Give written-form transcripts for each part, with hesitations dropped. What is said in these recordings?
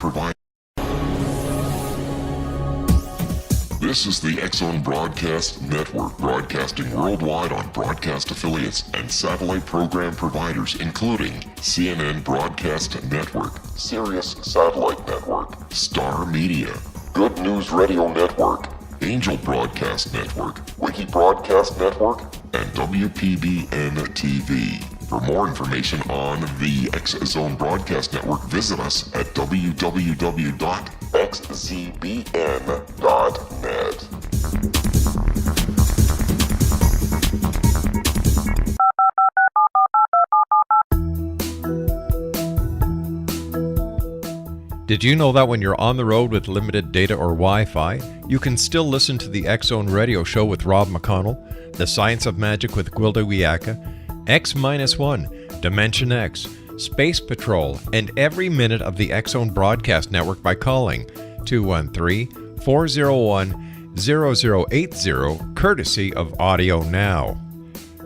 Provide. This is the X-Zone Broadcast Network, broadcasting worldwide on broadcast affiliates and satellite program providers, including CNN Broadcast Network, Sirius Satellite Network, Star Media, Good News Radio Network, Angel Broadcast Network, Wiki Broadcast Network, and WPBN TV. For more information on the X-Zone Broadcast Network, visit us at www.xzbn.net. Did you know that when you're on the road with limited data or Wi-Fi, you can still listen to the X-Zone Radio Show with Rob McConnell, The Science of Magic with Gwilda Wiyaka, X-1, Dimension X, Space Patrol, and every minute of the X-Zone Broadcast Network by calling 213-401-0080, courtesy of Audio Now.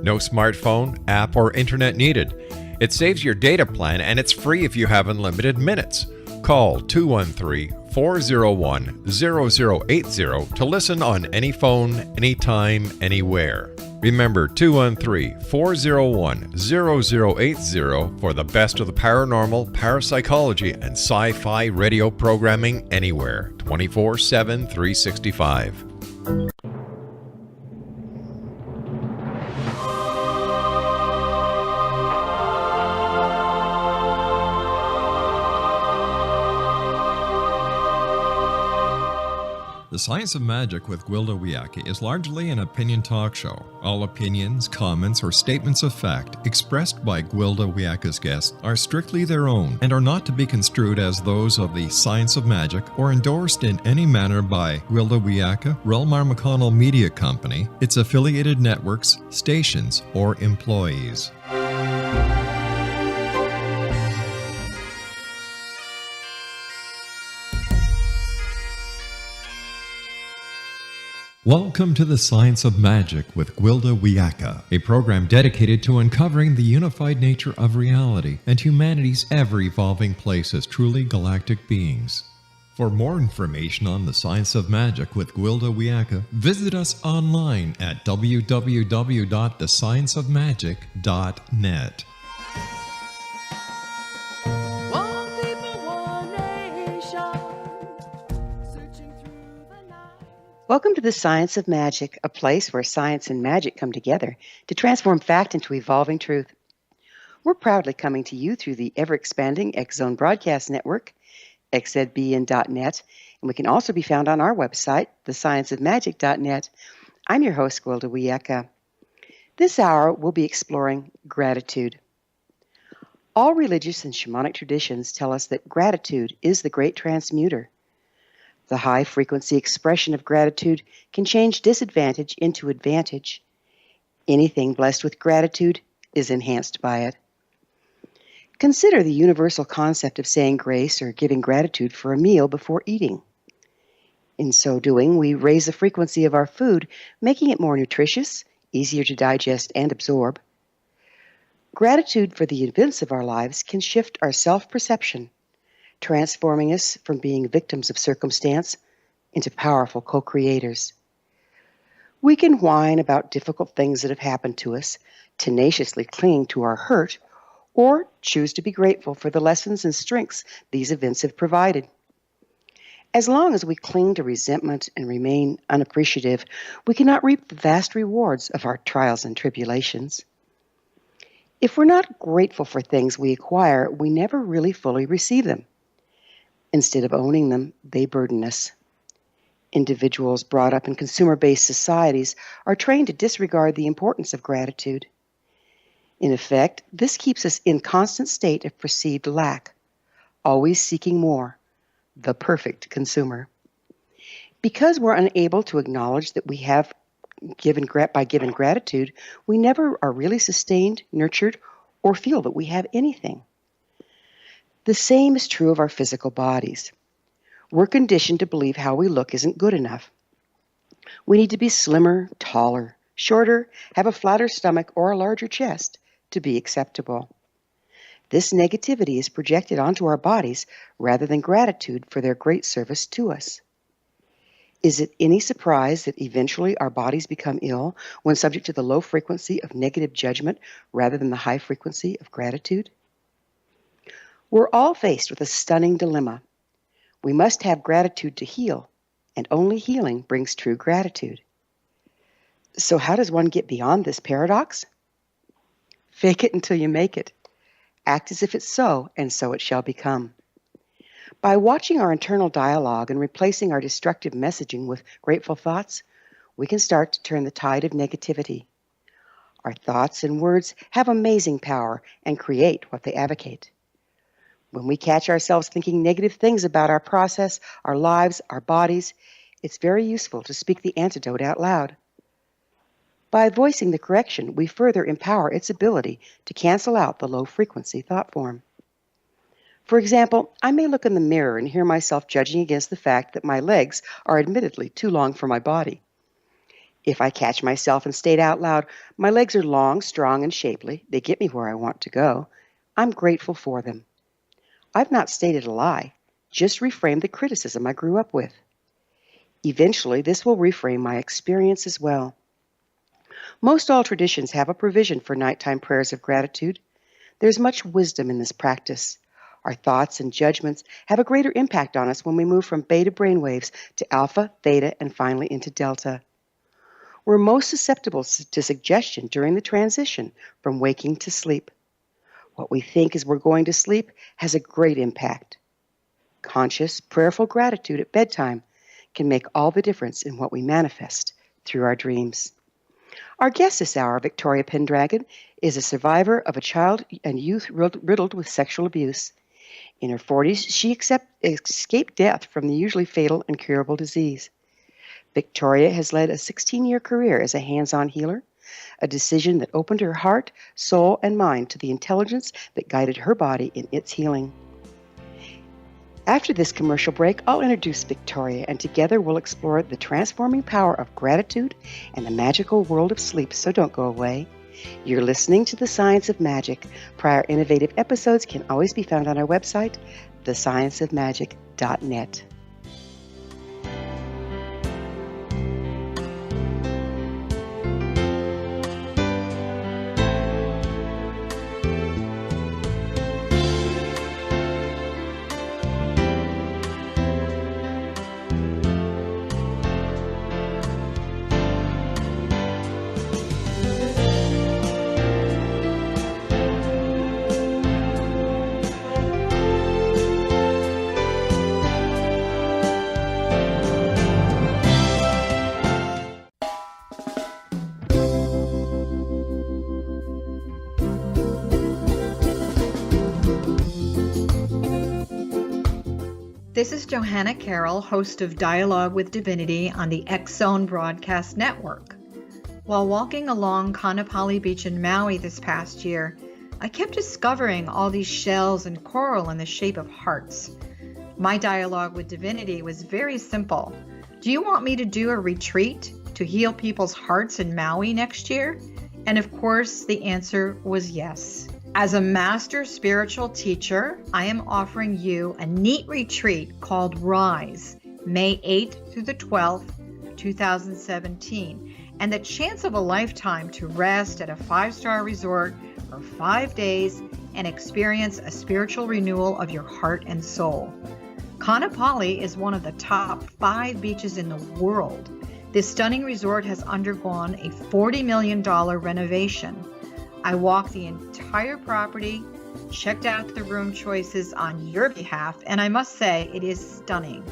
No smartphone, app, or internet needed. It saves your data plan and it's free if you have unlimited minutes. Call 213-401-0080 to listen on any phone, anytime, anywhere. Remember 213-401-0080 for the best of the paranormal, parapsychology, and sci-fi radio programming anywhere, 24/7, 365. The Science of Magic with Gwilda Wiyaka is largely an opinion talk show. All opinions, comments, or statements of fact expressed by Gwilda Wiyaka's guests are strictly their own and are not to be construed as those of the Science of Magic or endorsed in any manner by Gwilda Wiyaka, Relmar McConnell Media Company, its affiliated networks, stations, or employees. Welcome to the Science of Magic with Gwilda Wiyaka, a program dedicated to uncovering the unified nature of reality and humanity's ever-evolving place as truly galactic beings. For more information on the Science of Magic with Gwilda Wiyaka, visit us online at www.thescienceofmagic.net. Welcome to the Science of Magic, a place where science and magic come together to transform fact into evolving truth. We're proudly coming to you through the ever-expanding X-Zone Broadcast Network, xzbn.net, and we can also be found on our website, thescienceofmagic.net. I'm your host, Gwilda Wiyaka. This hour, we'll be exploring gratitude. All religious and shamanic traditions tell us that gratitude is the great transmuter. The high-frequency expression of gratitude can change disadvantage into advantage. Anything blessed with gratitude is enhanced by it. Consider the universal concept of saying grace or giving gratitude for a meal before eating. In so doing, we raise the frequency of our food, making it more nutritious, easier to digest and absorb. Gratitude for the events of our lives can shift our self-perception, transforming us from being victims of circumstance into powerful co-creators. We can whine about difficult things that have happened to us, tenaciously cling to our hurt, or choose to be grateful for the lessons and strengths these events have provided. As long as we cling to resentment and remain unappreciative, we cannot reap the vast rewards of our trials and tribulations. If we're not grateful for things we acquire, we never really fully receive them. Instead of owning them, they burden us. Individuals brought up in consumer-based societies are trained to disregard the importance of gratitude. In effect, this keeps us in constant state of perceived lack, always seeking more, the perfect consumer. Because we're unable to acknowledge that we have given gratitude, we never are really sustained, nurtured, or feel that we have anything. The same is true of our physical bodies. We're conditioned to believe how we look isn't good enough. We need to be slimmer, taller, shorter, have a flatter stomach, or a larger chest to be acceptable. This negativity is projected onto our bodies rather than gratitude for their great service to us. Is it any surprise that eventually our bodies become ill when subject to the low frequency of negative judgment rather than the high frequency of gratitude? We're all faced with a stunning dilemma. We must have gratitude to heal, and only healing brings true gratitude. So how does one get beyond this paradox? Fake it until you make it. Act as if it's so, and so it shall become. By watching our internal dialogue and replacing our destructive messaging with grateful thoughts, we can start to turn the tide of negativity. Our thoughts and words have amazing power and create what they advocate. When we catch ourselves thinking negative things about our process, our lives, our bodies, it's very useful to speak the antidote out loud. By voicing the correction, we further empower its ability to cancel out the low-frequency thought form. For example, I may look in the mirror and hear myself judging against the fact that my legs are admittedly too long for my body. If I catch myself and state out loud, "My legs are long, strong, and shapely. They get me where I want to go," I'm grateful for them. I've not stated a lie, just reframed the criticism I grew up with. Eventually, this will reframe my experience as well. Most all traditions have a provision for nighttime prayers of gratitude. There's much wisdom in this practice. Our thoughts and judgments have a greater impact on us when we move from beta brainwaves to alpha, theta, and finally into delta. We're most susceptible to suggestion during the transition from waking to sleep. What we think as we're going to sleep has a great impact. Conscious, prayerful gratitude at bedtime can make all the difference in what we manifest through our dreams. Our guest this hour, Victoria Pendragon, is a survivor of a child and youth riddled with sexual abuse. In her 40s, she escaped death from the usually fatal incurable disease. Victoria has led a 16-year career as a hands-on healer, a decision that opened her heart, soul, and mind to the intelligence that guided her body in its healing. After this commercial break, I'll introduce Victoria, and together we'll explore the transforming power of gratitude and the magical world of sleep, so don't go away. You're listening to The Science of Magic. Prior innovative episodes can always be found on our website, thescienceofmagic.net. This is Johanna Carroll, host of Dialogue with Divinity on the X-Zone Broadcast Network. While walking along Kaanapali Beach in Maui this past year, I kept discovering all these shells and coral in the shape of hearts. My dialogue with Divinity was very simple. Do you want me to do a retreat to heal people's hearts in Maui next year? And of course, the answer was yes. As a master spiritual teacher, I am offering you a neat retreat called Rise, May 8th through the 12th, 2017, and the chance of a lifetime to rest at a 5-star resort for 5 days and experience a spiritual renewal of your heart and soul. Kaanapali is one of the top 5 beaches in the world. This stunning resort has undergone a $40 million renovation. I walked the entire property, checked out the room choices on your behalf, and I must say it is stunning.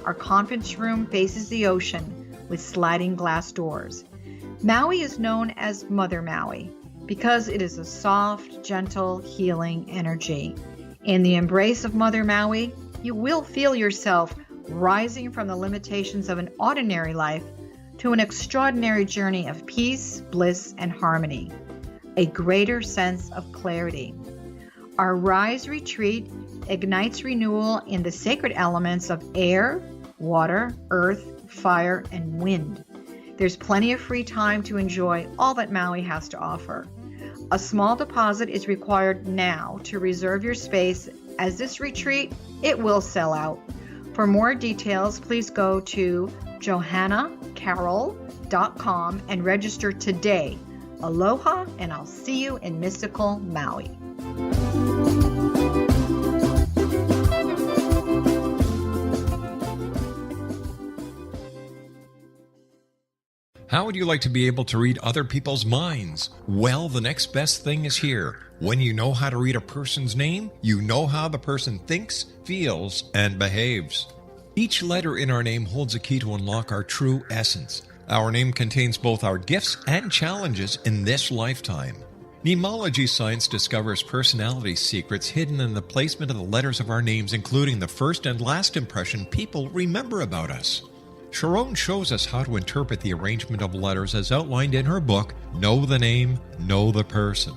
Our conference room faces the ocean with sliding glass doors. Maui is known as Mother Maui because it is a soft, gentle, healing energy. In the embrace of Mother Maui, you will feel yourself rising from the limitations of an ordinary life to an extraordinary journey of peace, bliss, and harmony. A greater sense of clarity. Our Rise retreat ignites renewal in the sacred elements of air, water, earth, fire, and wind. There's plenty of free time to enjoy all that Maui has to offer. A small deposit is required now to reserve your space, as this retreat, it will sell out. For more details, please go to johannacarroll.com and register today. Aloha, and I'll see you in mystical Maui. How would you like to be able to read other people's minds? Well, the next best thing is here. When you know how to read a person's name, you know how the person thinks, feels, and behaves. Each letter in our name holds a key to unlock our true essence. Our name contains both our gifts and challenges in this lifetime. Mnemology science discovers personality secrets hidden in the placement of the letters of our names, including the first and last impression people remember about us. Sharon shows us how to interpret the arrangement of letters as outlined in her book, Know the Name, Know the Person.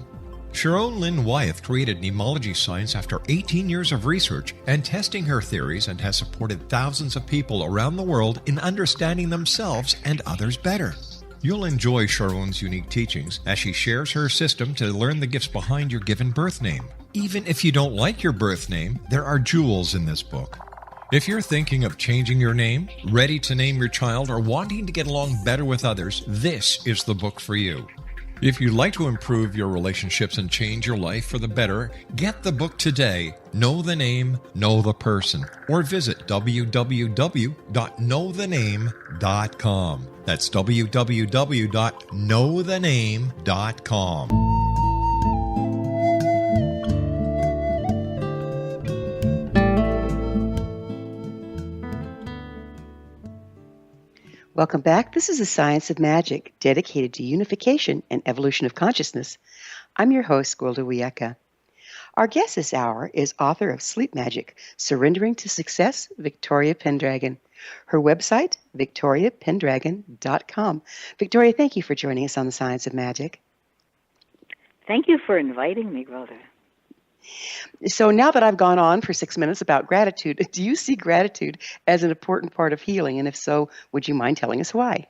Sharon Lynn Wyeth created mnemology science after 18 years of research and testing her theories, and has supported thousands of people around the world in understanding themselves and others better. You'll enjoy Sharon's unique teachings as she shares her system to learn the gifts behind your given birth name. Even if you don't like your birth name, there are jewels in this book. If you're thinking of changing your name, ready to name your child, or wanting to get along better with others, this is the book for you. If you'd like to improve your relationships and change your life for the better, get the book today, Know the Name, Know the Person, or visit www.knowthename.com. That's www.knowthename.com. Welcome back. This is the Science of Magic, dedicated to unification and evolution of consciousness. I'm your host, Gwilda Wiyaka. Our guest this hour is author of Sleep Magic, Surrendering to Success, Victoria Pendragon. Her website, victoriapendragon.com. Victoria, thank you for joining us on the Science of Magic. Thank you for inviting me, Gwilda. So now that I've gone on for 6 minutes about gratitude, do you see gratitude as an important part of healing? And if so, would you mind telling us why?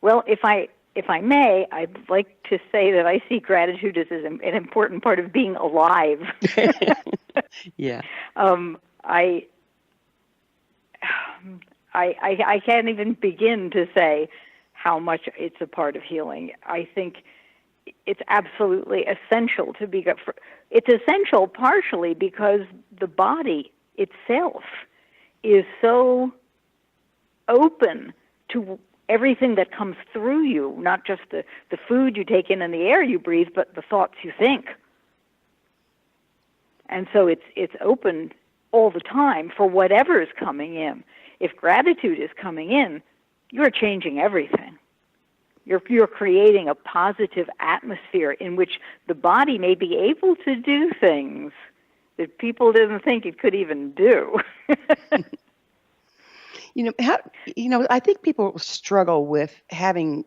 Well, if I may, I'd like to say that I see gratitude as an important part of being alive. Yeah. I can't even begin to say how much it's a part of healing. I think it's absolutely essential to be. It's essential partially because the body itself is so open to everything that comes through you, not just the food you take in and the air you breathe, but the thoughts you think. And so it's open all the time for whatever is coming in. If gratitude is coming in, you're changing everything. You're creating a positive atmosphere in which the body may be able to do things that people didn't think it could even do. I think people struggle with having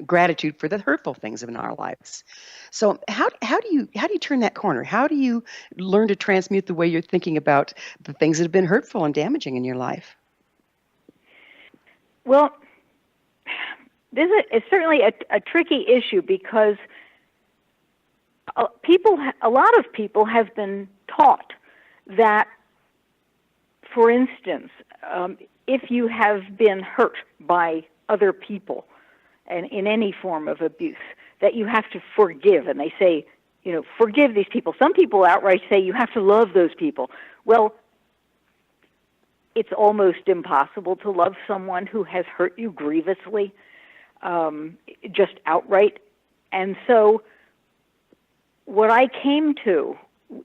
gratitude for the hurtful things in our lives. So how do you turn that corner? How do you learn to transmute the way you're thinking about the things that have been hurtful and damaging in your life? Well, this is certainly a tricky issue because a lot of people have been taught that, for instance, if you have been hurt by other people and in any form of abuse, that you have to forgive. And they say, forgive these people. Some people outright say you have to love those people. Well, it's almost impossible to love someone who has hurt you grievously, just outright. And so what I came to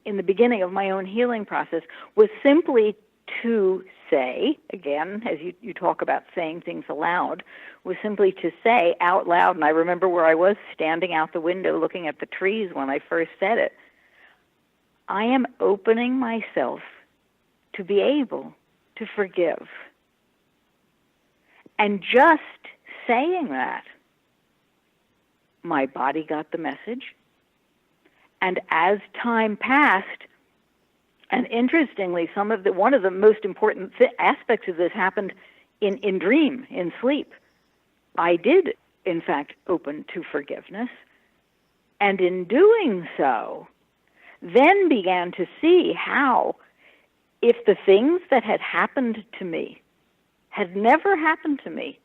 in the beginning of my own healing process was simply to say, again, as you talk about saying things aloud, was simply to say out loud, and I remember where I was standing out the window looking at the trees when I first said it, I am opening myself to be able to forgive. And just saying that, my body got the message. And as time passed, and interestingly, one of the most important aspects of this happened in sleep. I did in fact, open to forgiveness. And in doing so, then began to see how, if the things that had happened to me had never happened to me,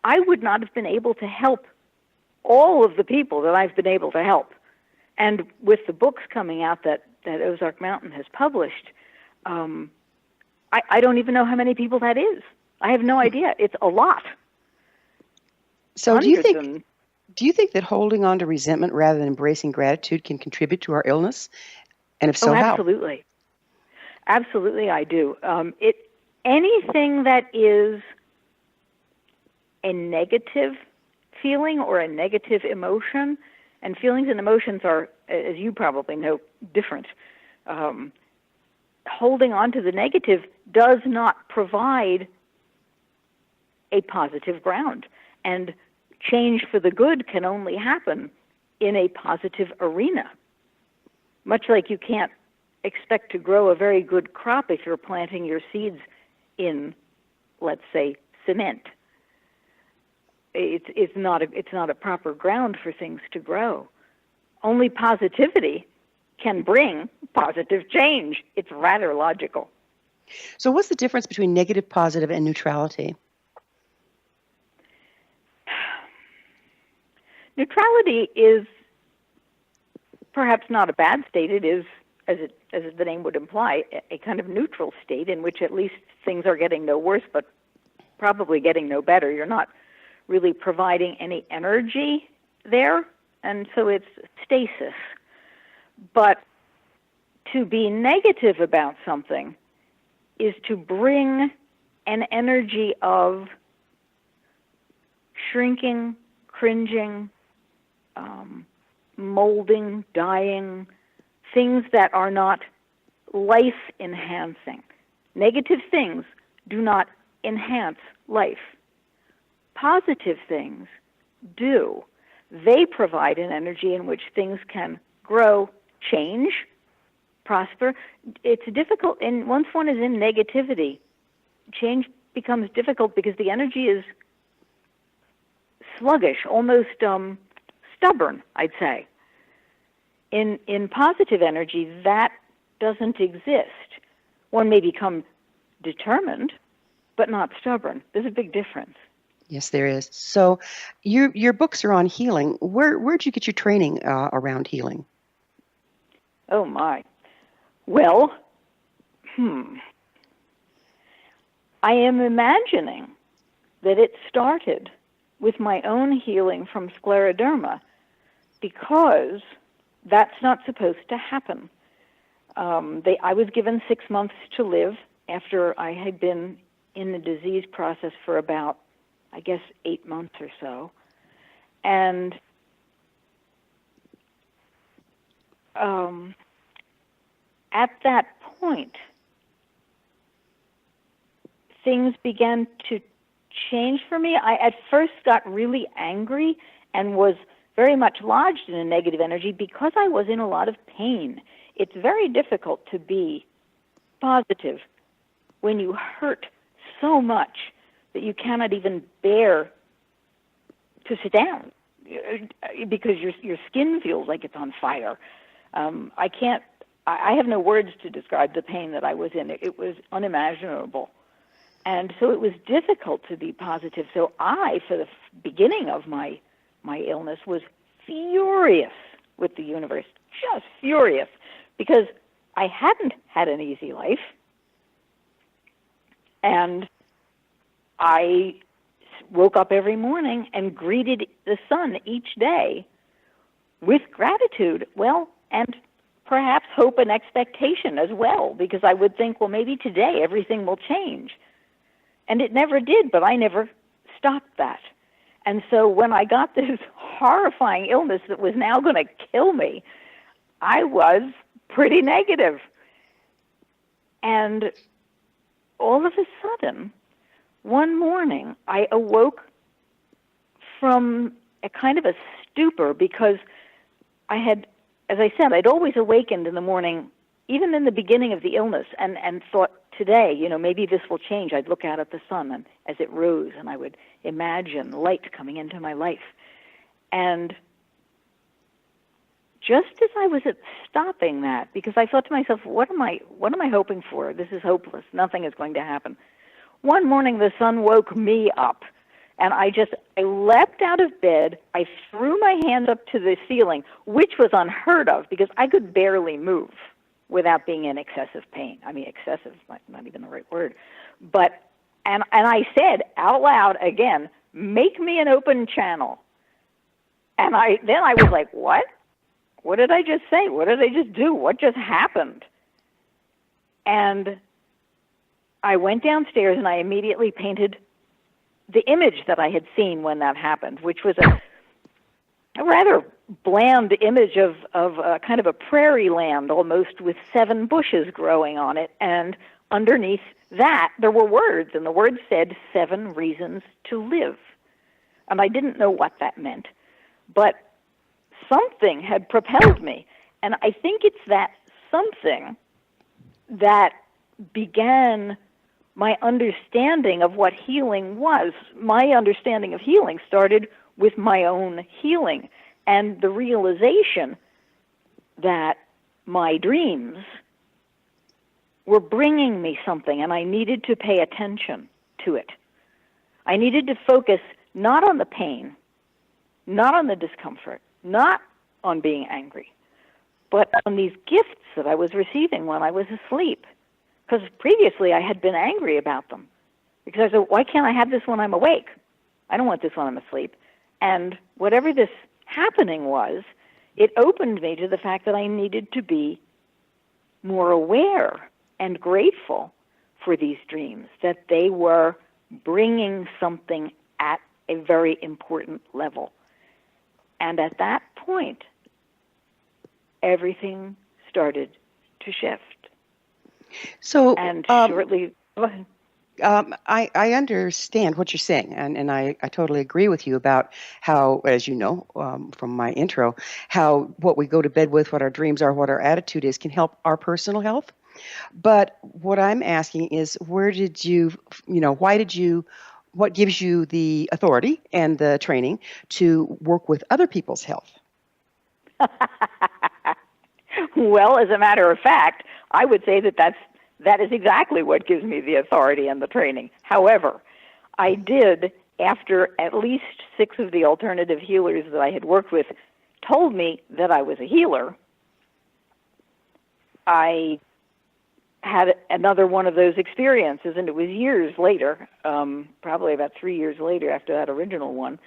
I would not have been able to help all of the people that I've been able to help. And with the books coming out that Ozark Mountain has published, I don't even know how many people that is. I have no idea. It's a lot. So do you think that holding on to resentment rather than embracing gratitude can contribute to our illness? And if so, how? Absolutely. Absolutely, I do. Anything that is a negative feeling or a negative emotion, and feelings and emotions are, as you probably know, different. Holding on to the negative does not provide a positive ground. And change for the good can only happen in a positive arena. Much like you can't expect to grow a very good crop if you're planting your seeds in, let's say, cement. It's not a proper ground for things to grow. Only positivity can bring positive change. It's rather logical. So what's the difference between negative, positive, and neutrality? Neutrality is perhaps not a bad state. It is, as the name would imply, a kind of neutral state in which at least things are getting no worse, but probably getting no better. You're not really providing any energy there, and so it's stasis. But to be negative about something is to bring an energy of shrinking, cringing, molding, dying, things that are not life-enhancing. Negative things do not enhance life. Positive things do. They provide an energy in which things can grow, change, prosper. It's difficult, and once one is in negativity, change becomes difficult because the energy is sluggish, almost stubborn, I'd say. In positive energy, that doesn't exist. One may become determined, but not stubborn. There's a big difference. Yes, there is. So your books are on healing. Where'd you get your training around healing? Oh, my. Well, I am imagining that it started with my own healing from scleroderma, because that's not supposed to happen. I was given 6 months to live after I had been in the disease process for about, I guess, 8 months or so. And at that point, things began to change for me. I at first got really angry and was very much lodged in a negative energy because I was in a lot of pain. It's very difficult to be positive when you hurt so much that you cannot even bear to sit down because your skin feels like it's on fire. I have no words to describe the pain that I was in. It was unimaginable. And so it was difficult to be positive. So I, for the beginning of my illness, was furious with the universe, just furious, because I hadn't had an easy life. And I woke up every morning and greeted the sun each day with gratitude, and perhaps hope and expectation as well, because I would think, well, maybe today everything will change. And it never did, but I never stopped that. And so when I got this horrifying illness that was now going to kill me, I was pretty negative. And all of a sudden, one morning, I awoke from a kind of a stupor because I had, as I said, I'd always awakened in the morning, even in the beginning of the illness, and thought today, maybe this will change. I'd look out at the sun and as it rose, and I would imagine light coming into my life. And just as I was stopping that, because I thought to myself, what am I hoping for? This is hopeless. Nothing is going to happen. One morning, the sun woke me up, and I leapt out of bed. I threw my hands up to the ceiling, which was unheard of because I could barely move without being in excessive pain. I mean, excessive is not even the right word. And I said out loud again, make me an open channel. And then I was like, what? What did I just say? What did I just do? What just happened? And I went downstairs and I immediately painted the image that I had seen when that happened, which was a rather bland image of kind of a prairie land almost, with 7 bushes growing on it. And underneath that, there were words, and the words said 7 reasons to live. And I didn't know what that meant, but something had propelled me. And I think it's that something that began my understanding of what healing was. My understanding of healing started with my own healing and the realization that my dreams were bringing me something, and I needed to pay attention to it. I needed to focus not on the pain, not on the discomfort, not on being angry, but on these gifts that I was receiving when I was asleep. Because previously I had been angry about them. Because I said, why can't I have this when I'm awake? I don't want this when I'm asleep. And whatever this happening was, it opened me to the fact that I needed to be more aware and grateful for these dreams, that they were bringing something at a very important level. And at that point, everything started to shift. So, and shortly, go ahead. I understand what you're saying, and I totally agree with you about how, as you know from my intro, how what we go to bed with, what our dreams are, what our attitude is, can help our personal health. But what I'm asking is, why did you, what gives you the authority and the training to work with other people's health? Well, as a matter of fact, I would say that is exactly what gives me the authority and the training. However, I did, after at least 6 of the alternative healers that I had worked with told me that I was a healer, I had another one of those experiences, and it was years later, probably about 3 years later after that original one.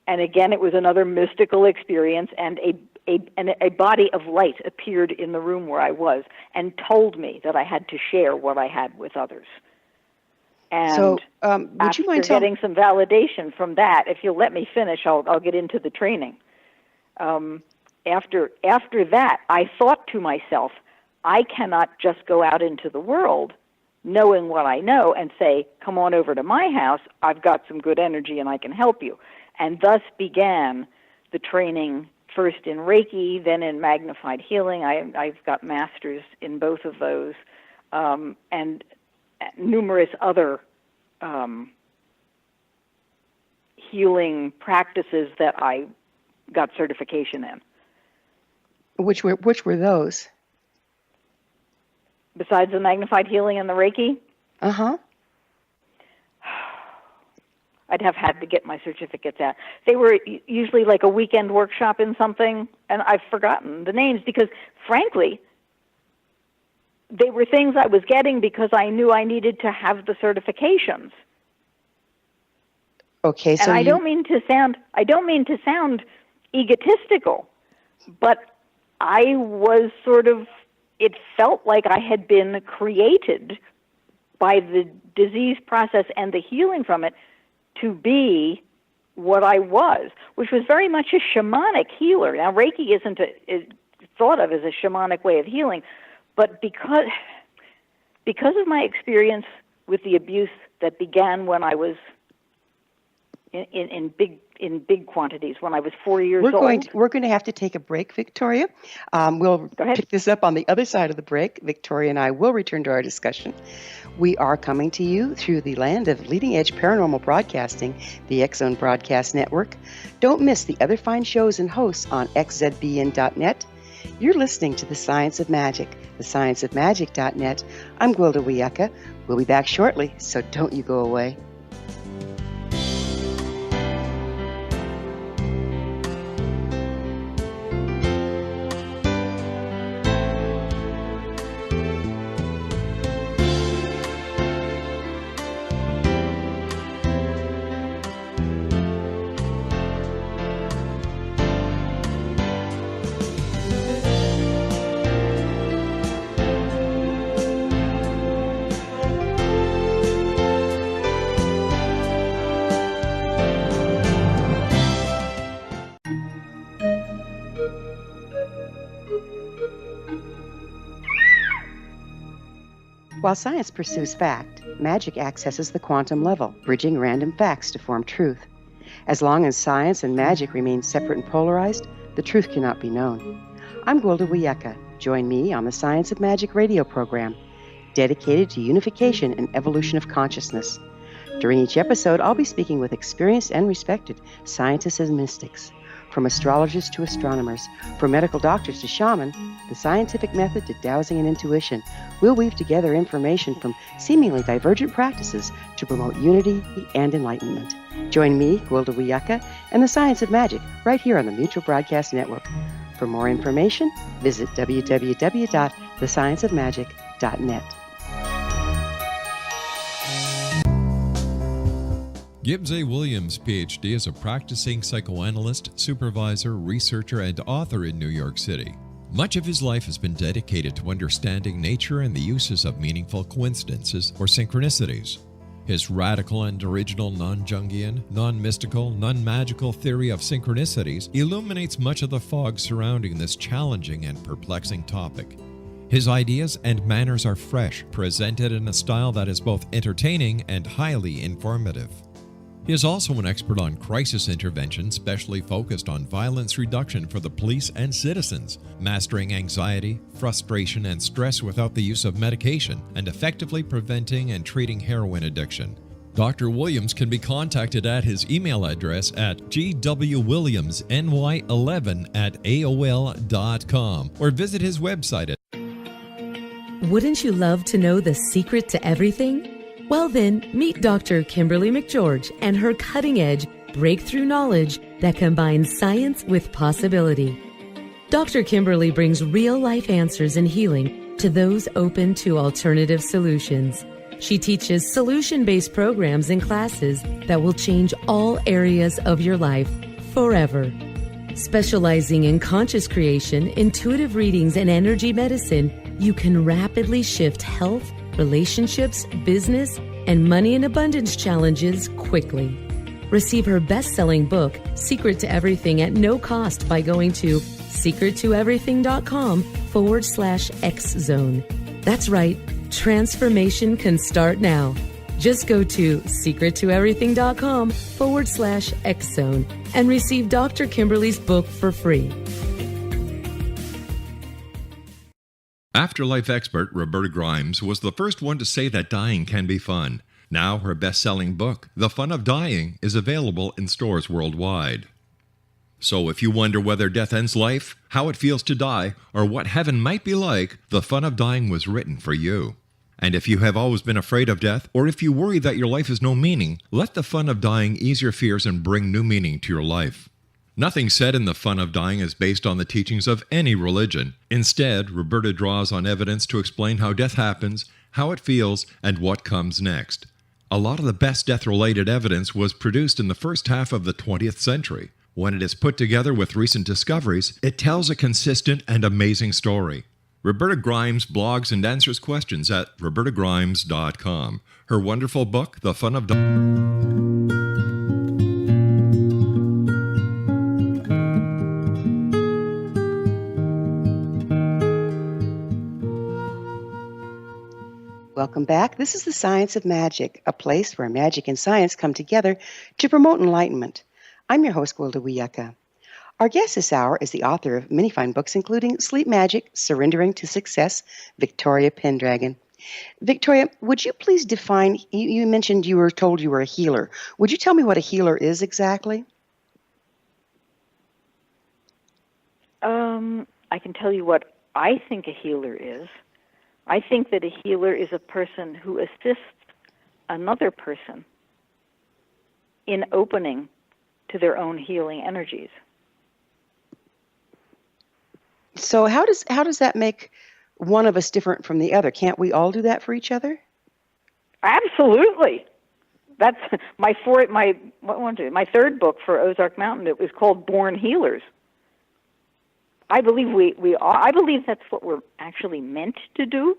And again, it was another mystical experience, and a body of light appeared in the room where I was and told me that I had to share what I had with others. And so, would you mind getting some validation from that, if you'll let me finish, I'll get into the training. After that, I thought to myself, I cannot just go out into the world knowing what I know and say, come on over to my house, I've got some good energy and I can help you. And thus began the training, first in Reiki, then in magnified healing. I've got masters in both of those, and numerous other healing practices that I got certification in. Which were those? Besides the magnified healing and the Reiki? Uh-huh. I'd have had to get my certificates out. They were usually like a weekend workshop in something, and I've forgotten the names because, frankly, they were things I was getting because I knew I needed to have the certifications. Okay, so and I don't mean to sound egotistical, but I was it felt like I had been created by the disease process and the healing from it to be what I was, which was very much a shamanic healer. Now, Reiki isn't thought of as a shamanic way of healing, but because of my experience with the abuse that began when I was in big quantities when I was 4 years We're old. we're going to have to take a break, Victoria. We'll Go ahead. pick this up on the other side of the break. Victoria and I will return to our discussion. We are coming to you through the land of leading-edge paranormal broadcasting, the X Zone Broadcast Network. Don't miss the other fine shows and hosts on xzbn.net. You're listening to The Science of Magic, thescienceofmagic.net. I'm Gwilda Wiyaka. We'll be back shortly, so don't you go away. While science pursues fact, magic accesses the quantum level, bridging random facts to form truth. As long as science and magic remain separate and polarized, the truth cannot be known. I'm Gwilda Wiyaka. Join me on the Science of Magic radio program, dedicated to unification and evolution of consciousness. During each episode, I'll be speaking with experienced and respected scientists and mystics. From astrologers to astronomers, from medical doctors to shaman, the scientific method to dowsing and intuition, we'll weave together information from seemingly divergent practices to promote unity and enlightenment. Join me, Gwilda Wiyaka, and the Science of Magic right here on the Mutual Broadcast Network. For more information, visit www.thescienceofmagic.net. Gibbs A. Williams, Ph.D., is a practicing psychoanalyst, supervisor, researcher, and author in New York City. Much of his life has been dedicated to understanding nature and the uses of meaningful coincidences or synchronicities. His radical and original non-Jungian, non-mystical, non-magical theory of synchronicities illuminates much of the fog surrounding this challenging and perplexing topic. His ideas and manners are fresh, presented in a style that is both entertaining and highly informative. He is also an expert on crisis intervention, specially focused on violence reduction for the police and citizens, mastering anxiety, frustration, and stress without the use of medication, and effectively preventing and treating heroin addiction. Dr. Williams can be contacted at his email address at gwwilliamsny11@aol.com or visit his website at. Wouldn't you love to know the secret to everything? Well then, meet Dr. Kimberly McGeorge and her cutting-edge breakthrough knowledge that combines science with possibility. Dr. Kimberly brings real-life answers and healing to those open to alternative solutions. She teaches solution-based programs and classes that will change all areas of your life forever. Specializing in conscious creation, intuitive readings, and energy medicine, you can rapidly shift health, relationships, business, and money and abundance challenges quickly. Receive her best-selling book, Secret to Everything, at no cost by going to secrettoeverything.com/X-Zone. That's right, transformation can start now. Just go to secrettoeverything.com/X-Zone and receive Dr. Kimberly's book for free. Afterlife expert Roberta Grimes was the first one to say that dying can be fun. Now her best-selling book, The Fun of Dying, is available in stores worldwide. So if you wonder whether death ends life, how it feels to die, or what heaven might be like, The Fun of Dying was written for you. And if you have always been afraid of death, or if you worry that your life has no meaning, let The Fun of Dying ease your fears and bring new meaning to your life. Nothing said in The Fun of Dying is based on the teachings of any religion. Instead, Roberta draws on evidence to explain how death happens, how it feels, and what comes next. A lot of the best death-related evidence was produced in the first half of the 20th century. When it is put together with recent discoveries, it tells a consistent and amazing story. Roberta Grimes blogs and answers questions at robertagrimes.com. Her wonderful book, The Fun of Dying. Welcome back. This is the Science of Magic, a place where magic and science come together to promote enlightenment. I'm your host, Gwilda Wiyaka. Our guest this hour is the author of many fine books, including Sleep Magic, Surrendering to Success, Victoria Pendragon. Victoria, would you please define, you mentioned you were told you were a healer. Would you tell me what a healer is exactly? I can tell you what I think a healer is. I think that a healer is a person who assists another person in opening to their own healing energies. So how does that make one of us different from the other? Can't we all do that for each other? Absolutely. That's my third book for Ozark Mountain. It was called Born Healers. I believe we are. I believe that's what we're actually meant to do.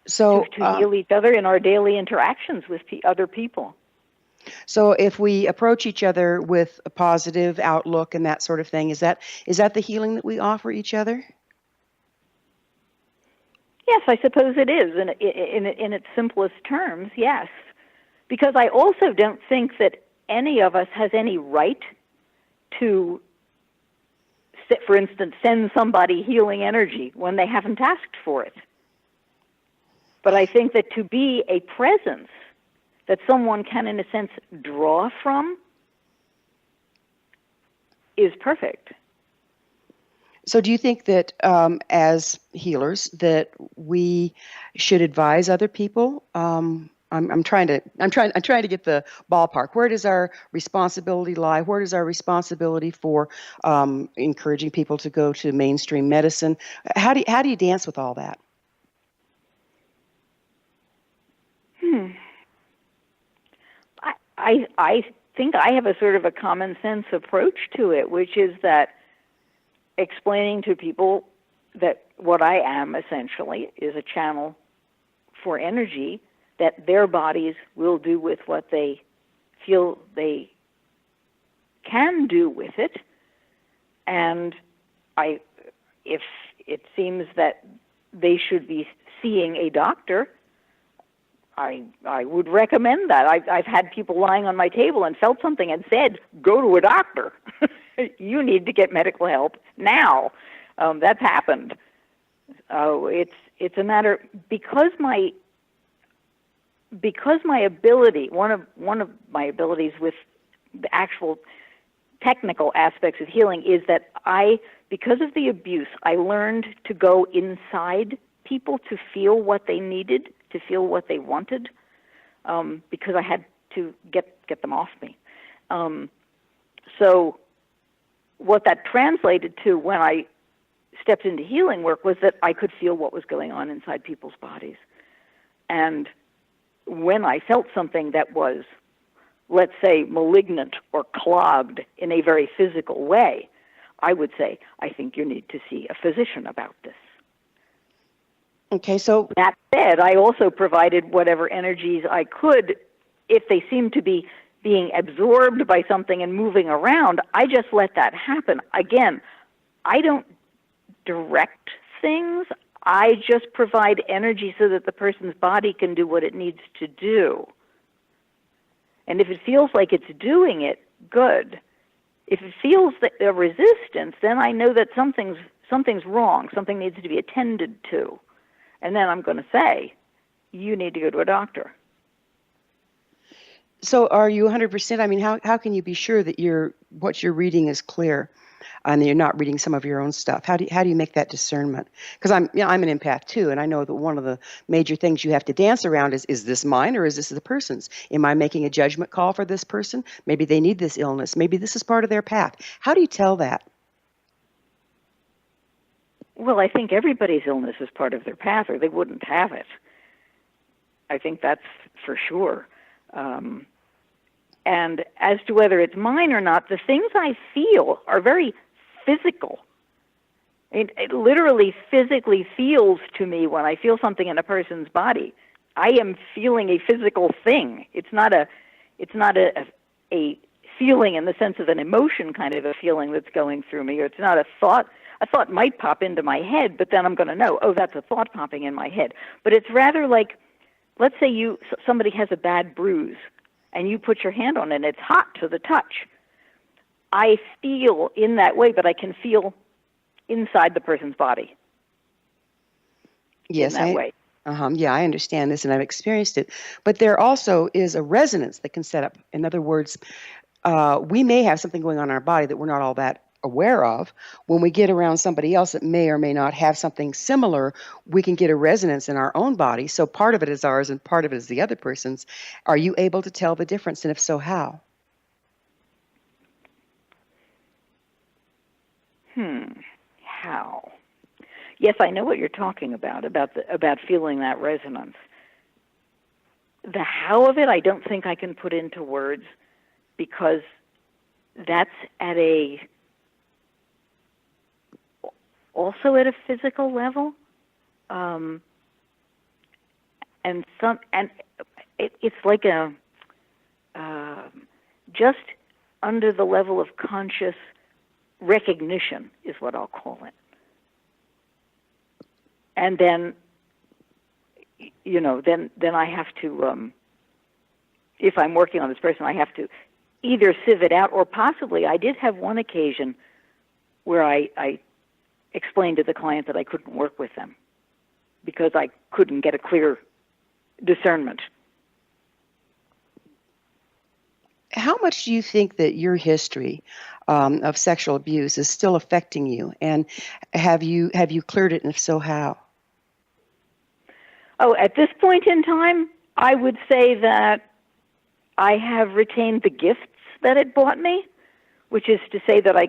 So to heal each other in our daily interactions with other people. So if we approach each other with a positive outlook and that sort of thing, is that the healing that we offer each other? Yes, I suppose it is. In its simplest terms, yes. Because I also don't think that any of us has any right to, for instance, send somebody healing energy when they haven't asked for it. But I think that to be a presence that someone can, in a sense, draw from is perfect. So do you think that as healers that we should advise other people? I'm trying to get the ballpark. Where does our responsibility lie? Where does our responsibility for encouraging people to go to mainstream medicine? How do you dance with all that? I think I have a sort of a common sense approach to it, which is that explaining to people that what I am essentially is a channel for energy, that their bodies will do with what they feel they can do with it. And if it seems that they should be seeing a doctor, I would recommend that. I've had people lying on my table and felt something and said, go to a doctor. You need to get medical help now. That's happened. It's a matter, because my ability, one of my abilities with the actual technical aspects of healing is that because of the abuse, I learned to go inside people to feel what they needed, to feel what they wanted, because I had to get them off me. So what that translated to when I stepped into healing work was that I could feel what was going on inside people's bodies. And when I felt something that was, let's say, malignant or clogged in a very physical way, I would say, I think you need to see a physician about this. Okay, so that said, I also provided whatever energies I could. If they seemed to be being absorbed by something and moving around, I just let that happen. Again, I don't direct things. I just provide energy so that the person's body can do what it needs to do. And if it feels like it's doing it, good. If it feels that a resistance, then I know that something's wrong. Something needs to be attended to. And then I'm going to say, you need to go to a doctor. So are you 100%? I mean, how can you be sure that what you're reading is clear and that you're not reading some of your own stuff? How do you make that discernment? Because I'm an empath too, and I know that one of the major things you have to dance around is this mine or is this the person's? Am I making a judgment call for this person? Maybe they need this illness. Maybe this is part of their path. How do you tell that? Well, I think everybody's illness is part of their path, or they wouldn't have it. I think that's for sure. And as to whether it's mine or not, the things I feel are very physical. It literally physically feels to me when I feel something in a person's body. I am feeling a physical thing. It's not a feeling in the sense of an emotion kind of a feeling that's going through me, or it's not a thought. a thought might pop into my head, but then I'm going to know, oh, that's a thought popping in my head. But it's rather like, let's say somebody has a bad bruise, and you put your hand on it, and it's hot to the touch. I feel in that way, but I can feel inside the person's body. Yes, in that way. Yeah, I understand this, and I've experienced it. But there also is a resonance that can set up. In other words, we may have something going on in our body that we're not all that aware of. When we get around somebody else that may or may not have something similar, we can get a resonance in our own body. So part of it is ours and part of it is the other person's. Are you able to tell the difference? And if so, how? How? Yes, I know what you're talking about feeling that resonance. The how of it, I don't think I can put into words, because that's also at a physical level, and it's like just under the level of conscious recognition is what I'll call it. And then, then I have to, if I'm working on this person, I have to either sieve it out, or possibly I did have one occasion where I explained to the client that I couldn't work with them because I couldn't get a clear discernment. How much do you think that your history of sexual abuse is still affecting you? And have you cleared it, and if so, how? Oh, at this point in time, I would say that I have retained the gifts that it brought me, which is to say that I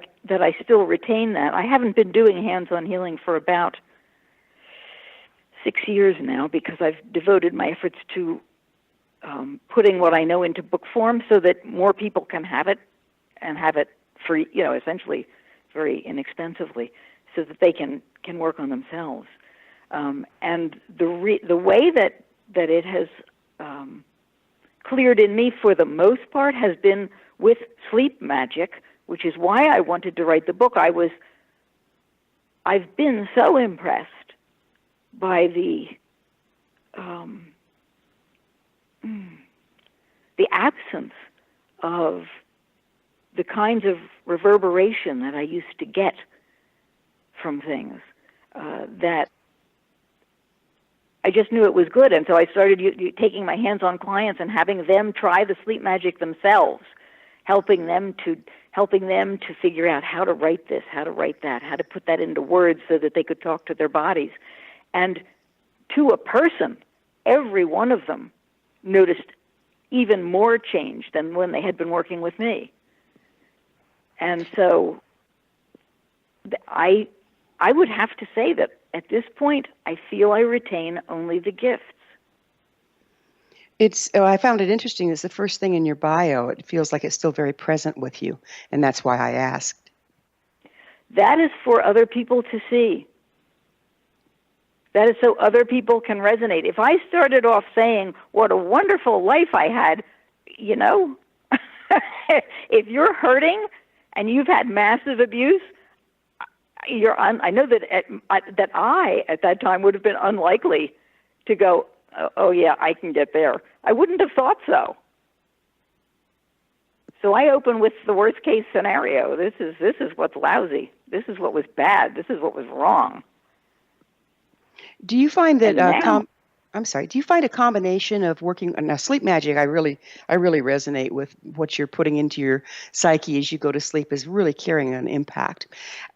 still retain that. I haven't been doing hands-on healing for about 6 years now, because I've devoted my efforts to putting what I know into book form so that more people can have it, and have it free, essentially very inexpensively, so that they can work on themselves. And the way that it has cleared in me for the most part has been with sleep magic, which is why I wanted to write the book. I've been so impressed by the absence of the kinds of reverberation that I used to get from things, that I just knew it was good. And so I started taking my hands on clients and having them try the sleep magic themselves, helping them to figure out how to write this, how to write that, how to put that into words so that they could talk to their bodies. And to a person, every one of them noticed even more change than when they had been working with me. And so I would have to say that at this point, I feel I retain only the gifts. I found it interesting. It's the first thing in your bio. It feels like it's still very present with you, and that's why I asked. That is for other people to see. That is so other people can resonate. If I started off saying what a wonderful life I had, if you're hurting and you've had massive abuse, I know that I at that time would have been unlikely to go, oh yeah, I can get there. I wouldn't have thought so. So I open with the worst case scenario. This is what's lousy. This is what was bad. This is what was wrong. Do you find that do you find a combination of working now sleep magic? I really resonate with what you're putting into your psyche as you go to sleep is really carrying an impact.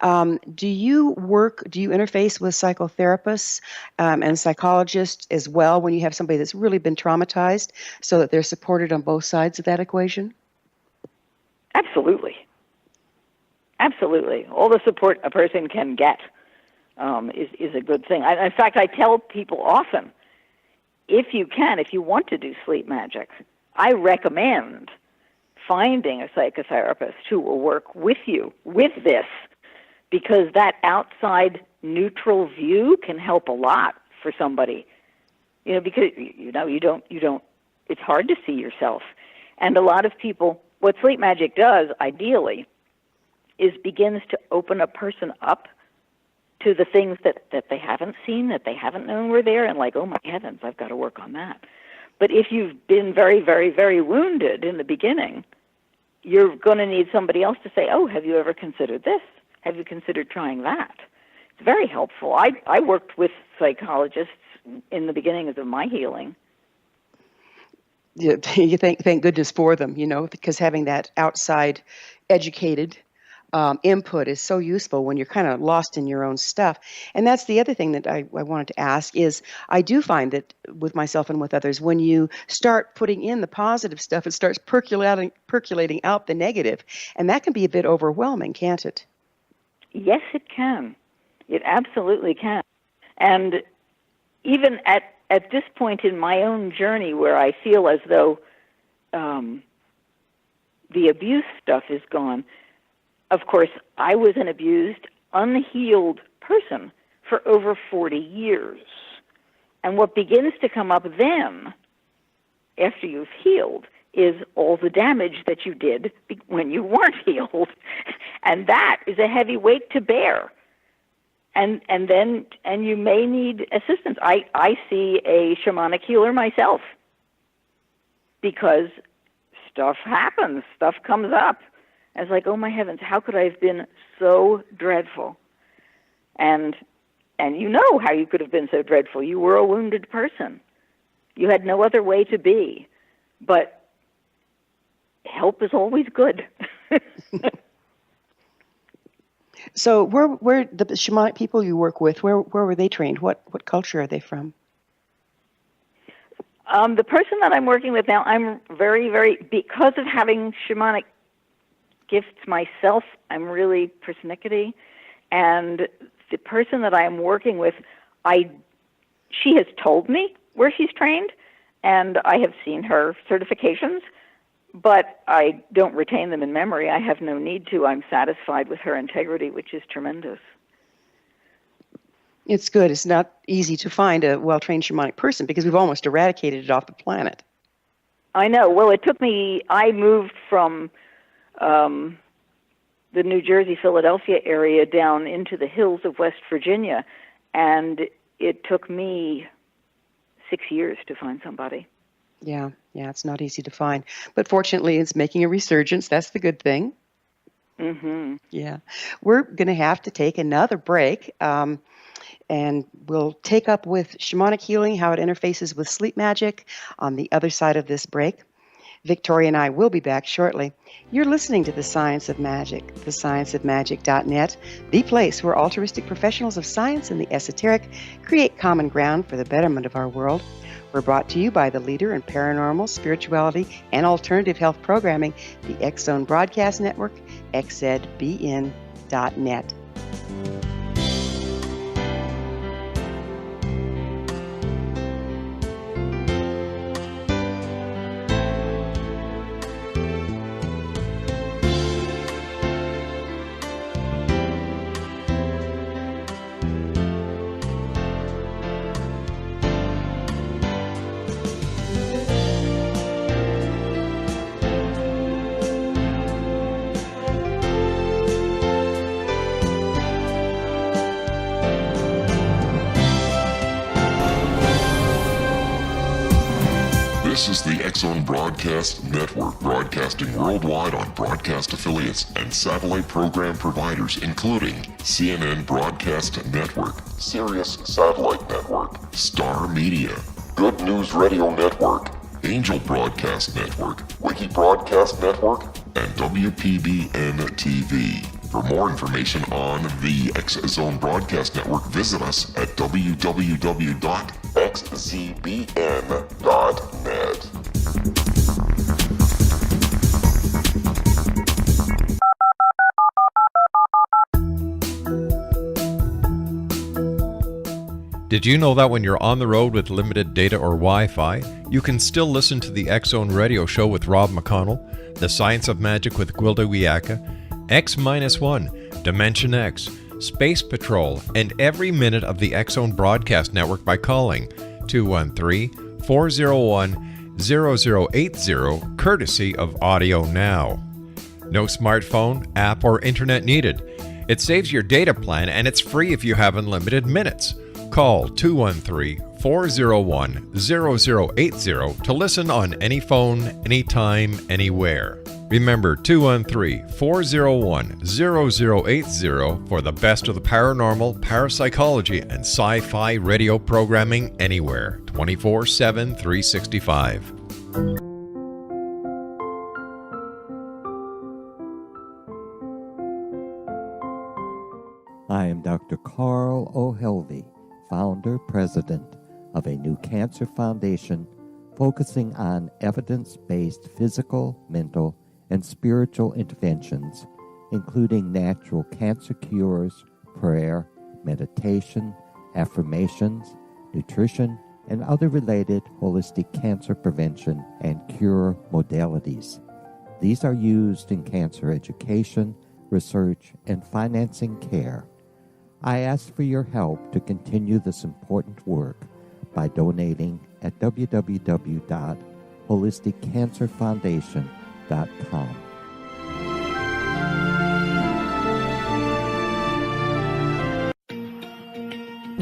Do you interface with psychotherapists and psychologists as well when you have somebody that's really been traumatized, so that they're supported on both sides of that equation? Absolutely. All the support a person can get is a good thing. In fact, I tell people often, if you want to do sleep magic, I recommend finding a psychotherapist who will work with you with this, because that outside neutral view can help a lot for somebody. Because you don't. It's hard to see yourself, and a lot of people. What sleep magic does, ideally, is begins to open a person up to the things that they haven't seen, that they haven't known were there, and like, oh my heavens, I've got to work on that. But if you've been very, very, very wounded in the beginning, you're going to need somebody else to say, oh, have you ever considered this? Have you considered trying that? It's very helpful. I worked with psychologists in the beginnings of my healing. Yeah, you thank goodness for them, because having that outside educated input is so useful when you're kind of lost in your own stuff. And that's the other thing that I wanted to ask is I do find that with myself and with others, when you start putting in the positive stuff, it starts percolating out the negative. And that can be a bit overwhelming, can't it? Yes, it can. It absolutely can. And even at this point in my own journey where I feel as though the abuse stuff is gone, of course, I was an abused, unhealed person for over 40 years. And what begins to come up then, after you've healed, is all the damage that you did when you weren't healed. And that is a heavy weight to bear. And you may need assistance. I see a shamanic healer myself because stuff happens, stuff comes up. I was like, oh my heavens, how could I have been so dreadful? And you know how you could have been so dreadful. You were a wounded person. You had no other way to be. But help is always good. So where the shamanic people you work with, where were they trained? What culture are they from? The person that I'm working with now, I'm very, very, because of having shamanic gifts myself, I'm really persnickety. And the person that I'm working with, she has told me where she's trained, and I have seen her certifications, but I don't retain them in memory. I have no need to. I'm satisfied with her integrity, which is tremendous. It's good. It's not easy to find a well-trained shamanic person because we've almost eradicated it off the planet. I know. Well, it took me, I moved from the New Jersey, Philadelphia area down into the hills of West Virginia, and it took me 6 years to find somebody. Yeah, it's not easy to find. But fortunately, it's making a resurgence. That's the good thing. Mm-hmm. Yeah. We're going to have to take another break, and we'll take up with shamanic healing, how it interfaces with sleep magic on the other side of this break. Victoria and I will be back shortly. You're listening to The Science of Magic, thescienceofmagic.net, the place where altruistic professionals of science and the esoteric create common ground for the betterment of our world. We're brought to you by the leader in paranormal, spirituality, and alternative health programming, the X-Zone Broadcast Network, xzbn.net. This is the X-Zone Broadcast Network, broadcasting worldwide on broadcast affiliates and satellite program providers, including CNN Broadcast Network, Sirius Satellite Network, Star Media, Good News Radio Network, Angel Broadcast Network, Wiki Broadcast Network, and WPBN TV. For more information on the X-Zone Broadcast Network, visit us at www.xzbn.net. Did you know that when you're on the road with limited data or Wi-Fi, you can still listen to the X-Zone Radio Show with Rob McConnell, The Science of Magic with Gwilda Wiyaka, X-1, Dimension X, Space Patrol, and every minute of the X-Zone Broadcast Network by calling 213-401-0080, courtesy of Audio Now. No smartphone, app, or internet needed. It saves your data plan and it's free if you have unlimited minutes. Call 213-401-0080 to listen on any phone, anytime, anywhere. Remember 213-401-0080 for the best of the paranormal, parapsychology, and sci-fi radio programming anywhere, 24/7, 365. I am Dr. Carl O'Helvey, founder, president of a new cancer foundation focusing on evidence-based physical, mental, and spiritual interventions, including natural cancer cures, prayer, meditation, affirmations, nutrition, and other related holistic cancer prevention and cure modalities. These are used in cancer education, research, and financing care. I ask for your help to continue this important work by donating at www.holisticcancerfoundation.com.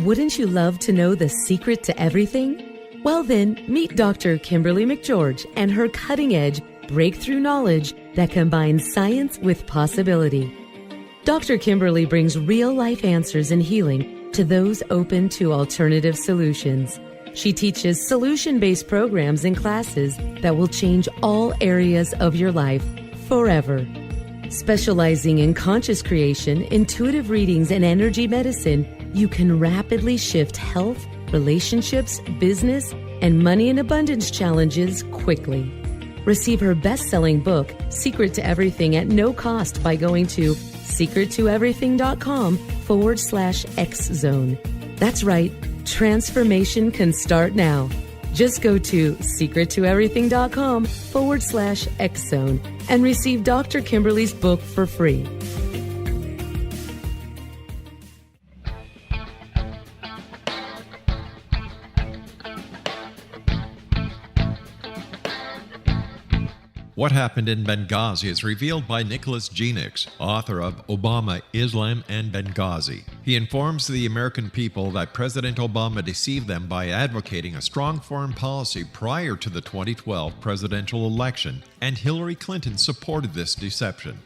Wouldn't you love to know the secret to everything? Well then, meet Dr. Kimberly McGeorge and her cutting-edge breakthrough knowledge that combines science with possibility. Dr. Kimberly brings real-life answers and healing to those open to alternative solutions. She teaches solution-based programs and classes that will change all areas of your life forever. Specializing in conscious creation, intuitive readings, and energy medicine, you can rapidly shift health, relationships, business, and money in abundance challenges quickly. Receive her best-selling book, Secret to Everything, at no cost by going to secrettoeverything.com/X-Zone. That's right, transformation can start now. Just go to secrettoeverything.com/X-Zone and receive Dr. Kimberly's book for free. What Happened in Benghazi is revealed by Nicholas Genix, author of Obama, Islam, and Benghazi. He informs the American people that President Obama deceived them by advocating a strong foreign policy prior to the 2012 presidential election, and Hillary Clinton supported this deception.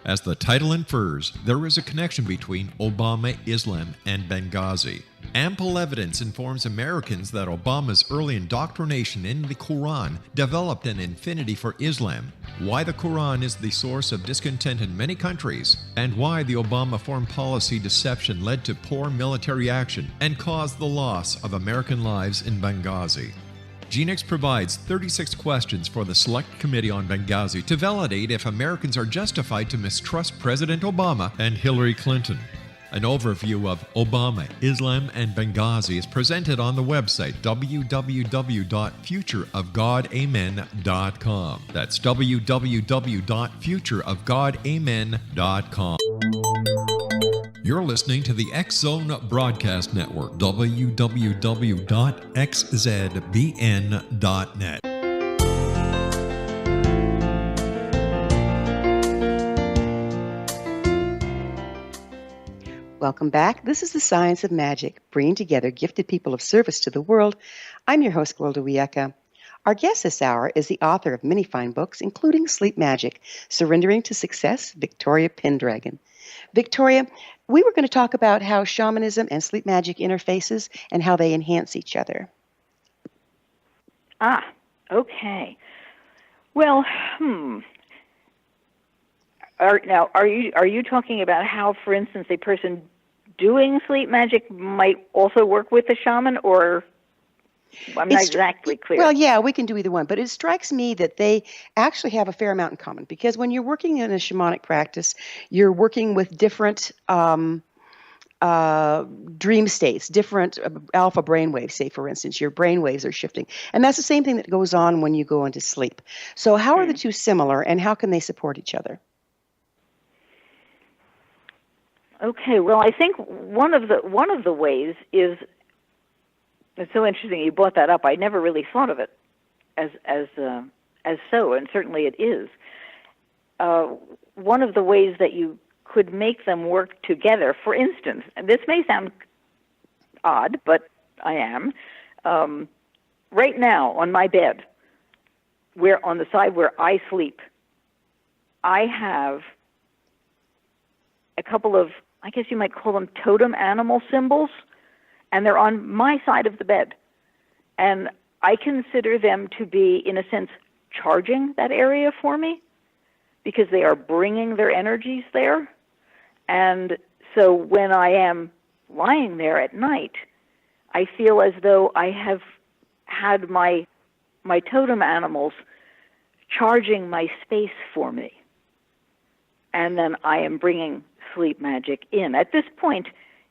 As the title infers, there is a connection between Obama, Islam, and Benghazi. Ample evidence informs Americans that Obama's early indoctrination in the Quran developed an affinity for Islam, why the Quran is the source of discontent in many countries, and why the Obama foreign policy deception led to poor military action and caused the loss of American lives in Benghazi. Genix provides 36 questions for the Select Committee on Benghazi to validate if Americans are justified to mistrust President Obama and Hillary Clinton. An overview of Obama, Islam, and Benghazi is presented on the website www.futureofgodamen.com. That's www.futureofgodamen.com. You're listening to the X-Zone Broadcast Network, www.xzbn.net. Welcome back. This is The Science of Magic, bringing together gifted people of service to the world. I'm your host, Gwilda Wiyaka. Our guest this hour is the author of many fine books, including Sleep Magic, Surrendering to Success, Victoria Pendragon. Victoria, we were going to talk about how shamanism and sleep magic interfaces and how they enhance each other. Okay. Well, Are you talking about how, for instance, a person doing sleep magic might also work with a shaman, or I'm not exactly clear? Well, yeah, we can do either one, but it strikes me that they actually have a fair amount in common, because when you're working in a shamanic practice, you're working with different dream states, different alpha brainwaves, say, for instance, your brainwaves are shifting. And that's the same thing that goes on when you go into sleep. So how are the two similar, and how can they support each other? Okay, well, I think one of the ways is, it's so interesting you brought that up. I never really thought of it as so, and certainly it is. One of the ways that you could make them work together. For instance, and this may sound odd, but I am, right now on my bed, where on the side where I sleep, I have a couple of, I guess you might call them totem animal symbols, and they're on my side of the bed. And I consider them to be, in a sense, charging that area for me, because they are bringing their energies there. And so when I am lying there at night, I feel as though I have had my totem animals charging my space for me. And then I am bringing sleep magic in. At this point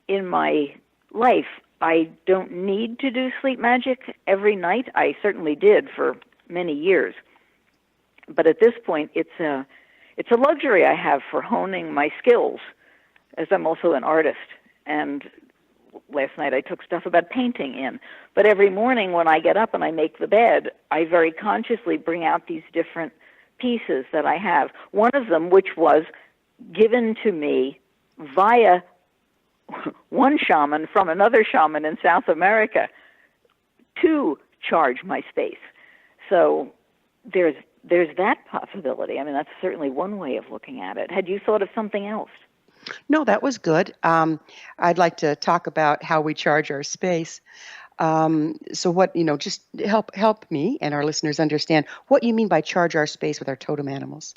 in my life, I don't need to do sleep magic every night. I certainly did for many years. But at this point, it's a luxury I have for honing my skills, as I'm also an artist. And last night I took stuff about painting in. But every morning when I get up and I make the bed, I very consciously bring out these different pieces that I have. One of them, which was given to me via one shaman from another shaman in South America to charge my space. So there's that possibility. I mean, that's certainly one way of looking at it. Had you thought of something else? No, that was good. I'd like to talk about how we charge our space. So what, just help me and our listeners understand what you mean by charge our space with our totem animals.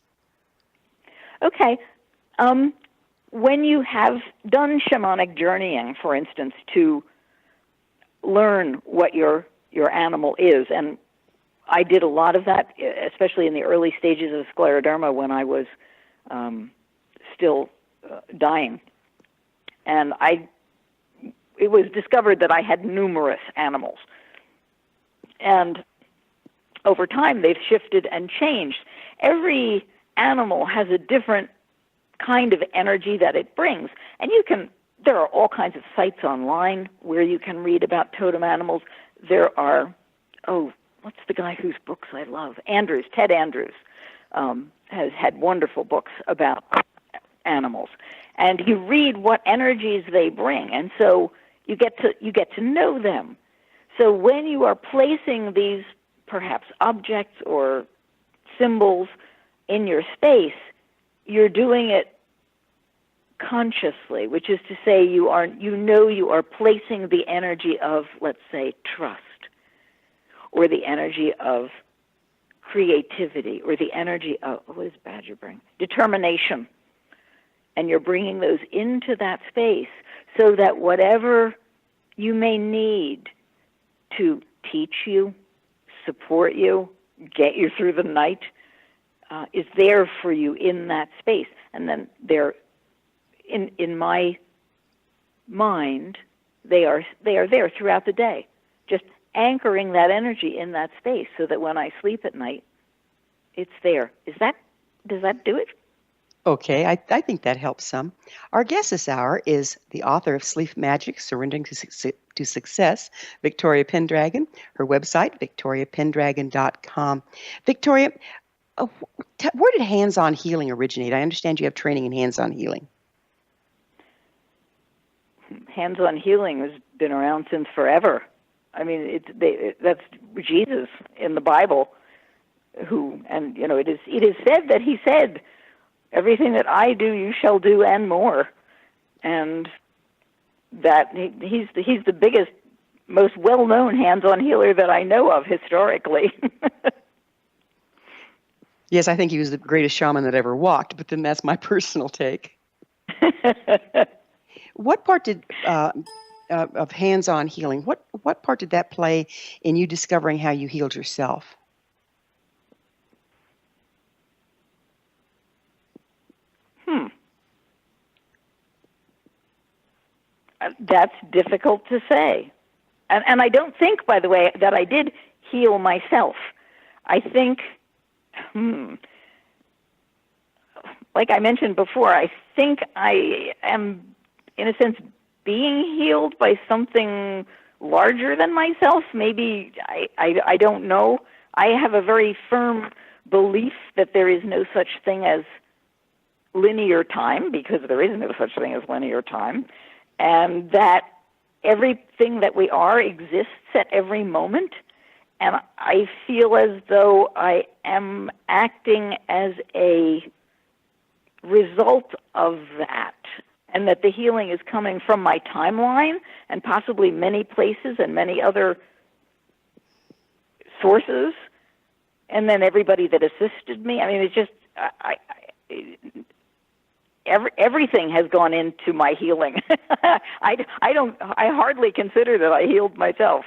Okay. When you have done shamanic journeying, for instance, to learn what your animal is, and I did a lot of that, especially in the early stages of scleroderma when I was still dying. And it was discovered that I had numerous animals. And over time, they've shifted and changed. Every animal has a different kind of energy that it brings. And there are all kinds of sites online where you can read about totem animals. There are, what's the guy whose books I love? Ted Andrews has had wonderful books about animals. And you read what energies they bring, and so you get to know them. So when you are placing these perhaps objects or symbols in your space, you're doing it consciously, which is to say you are placing the energy of, let's say, trust, or the energy of creativity, or the energy of, what does Badger bring? Determination. And you're bringing those into that space so that whatever you may need to teach you, support you, get you through the night, is there for you in that space. And then they're, in my mind, they are there throughout the day, just anchoring that energy in that space so that when I sleep at night, it's there. Does that do it? Okay, I think that helps some. Our guest this hour is the author of Sleep Magic, Surrendering to Success, Victoria Pendragon. Her website, victoriapendragon.com. Victoria, where did hands-on healing originate? I understand you have training in hands-on healing. Hands-on healing has been around since forever. I mean, that's Jesus in the Bible, it is said that he said, "Everything that I do, you shall do, and more." And that he's the biggest, most well-known hands-on healer that I know of historically. Yes, I think he was the greatest shaman that ever walked, but then that's my personal take. What part did of hands-on healing, what part did that play in you discovering how you healed yourself? That's difficult to say. And I don't think, by the way, that I did heal myself. I think, like I mentioned before, I think I am, in a sense, being healed by something larger than myself. Maybe, I don't know. I have a very firm belief that there is no such thing as linear time, because there is no such thing as linear time, and that everything that we are exists at every moment. And I feel as though I am acting as a result of that, and that the healing is coming from my timeline and possibly many places and many other sources, and then everybody that assisted me. I mean, it's just everything has gone into my healing. I hardly consider that I healed myself.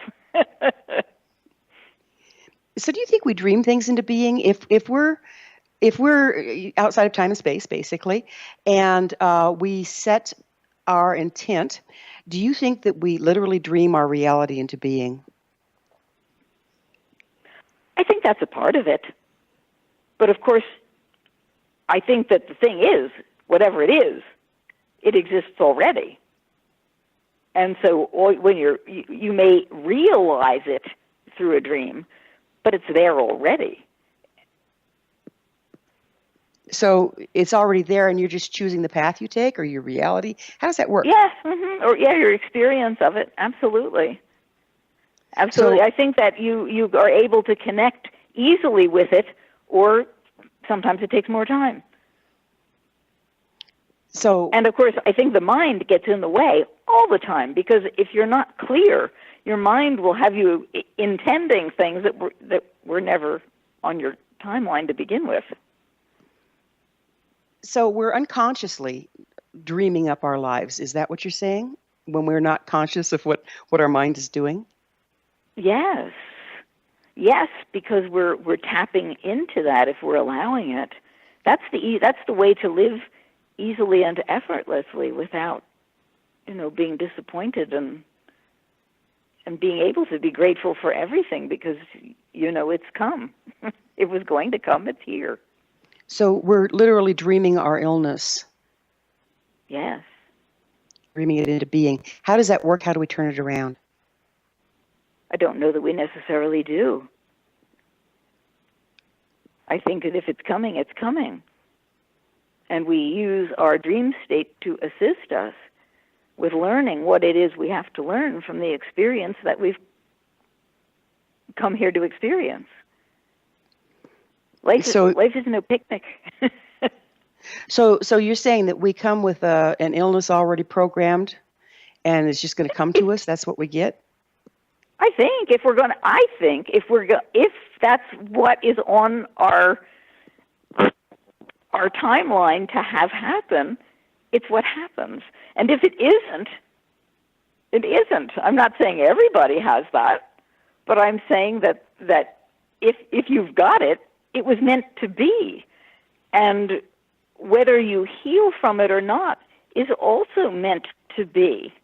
So do you think we dream things into being if we're outside of time and space, basically, and we set our intent? Do you think that we literally dream our reality into being? I think that's a part of it. But of course, I think that the thing is, whatever it is, it exists already. And so when you may realize it through a dream, but it's there already. So it's already there, and you're just choosing the path you take, or your reality? How does that work? Yes, or your experience of it. Absolutely. Absolutely. So, I think that you are able to connect easily with it, or sometimes it takes more time. And of course, I think the mind gets in the way all the time, because if you're not clear, your mind will have you intending things that were never on your timeline to begin with. So we're unconsciously dreaming up our lives. Is that what you're saying? When we're not conscious of what our mind is doing? Yes. Yes, because we're tapping into that if we're allowing it. That's the way to live easily and effortlessly without, being disappointed and being able to be grateful for everything, because it's come. It was going to come. It's here. So we're literally dreaming our illness. Yes. Dreaming it into being. How does that work? How do we turn it around? I don't know that we necessarily do. I think that if it's coming, it's coming. And we use our dream state to assist us with learning what it is we have to learn from the experience that we've come here to experience. Life is no picnic. So you're saying that we come with an illness already programmed, and it's just going to come to us? That's what we get? If that's what is on our timeline to have happen, it's what happens. And if it isn't, it isn't. I'm not saying everybody has that, but I'm saying that if you've got it, it was meant to be. And whether you heal from it or not is also meant to be.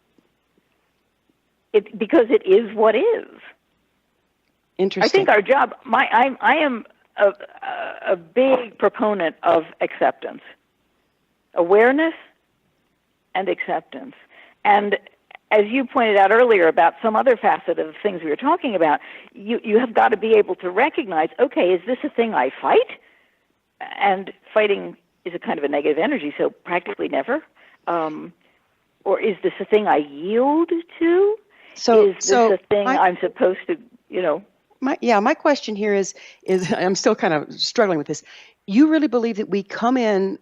Because it is what is. Interesting. I think our job, I am a big proponent of acceptance, awareness and acceptance. And as you pointed out earlier about some other facet of things we were talking about, you have got to be able to recognize, okay, is this a thing I fight? And fighting is a kind of a negative energy, so practically never. Or is this a thing I yield to? Is this a thing I'm supposed to, My question here is I'm still kind of struggling with this. You really believe that we come in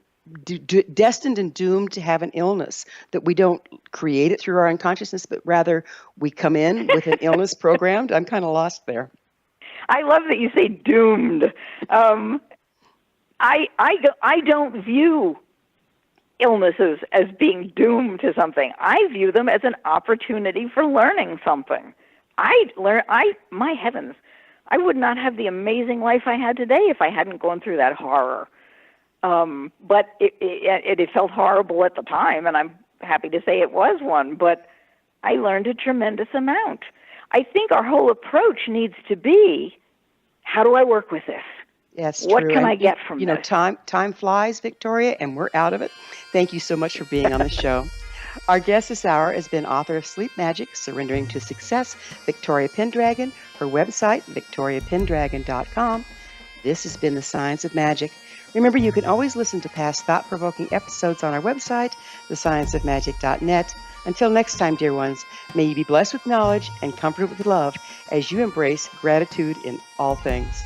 destined and doomed to have an illness, that we don't create it through our unconsciousness, but rather we come in with an illness programmed? I'm kind of lost there. I love that you say doomed. I don't view illnesses as being doomed to something. I view them as an opportunity for learning something. My heavens, I would not have the amazing life I had today if I hadn't gone through that horror. But it felt horrible at the time, and I'm happy to say it was one, but I learned a tremendous amount. I think our whole approach needs to be, how do I work with this? Yes, what true. can I get from this? Time flies, Victoria, and we're out of it. Thank you so much for being on the show. Our guest this hour has been author of Sleep Magic, Surrendering to Success, Victoria Pendragon. Her website, victoriapendragon.com. This has been The Science of Magic. Remember, you can always listen to past thought-provoking episodes on our website, thescienceofmagic.net. Until next time, dear ones, may you be blessed with knowledge and comforted with love as you embrace gratitude in all things.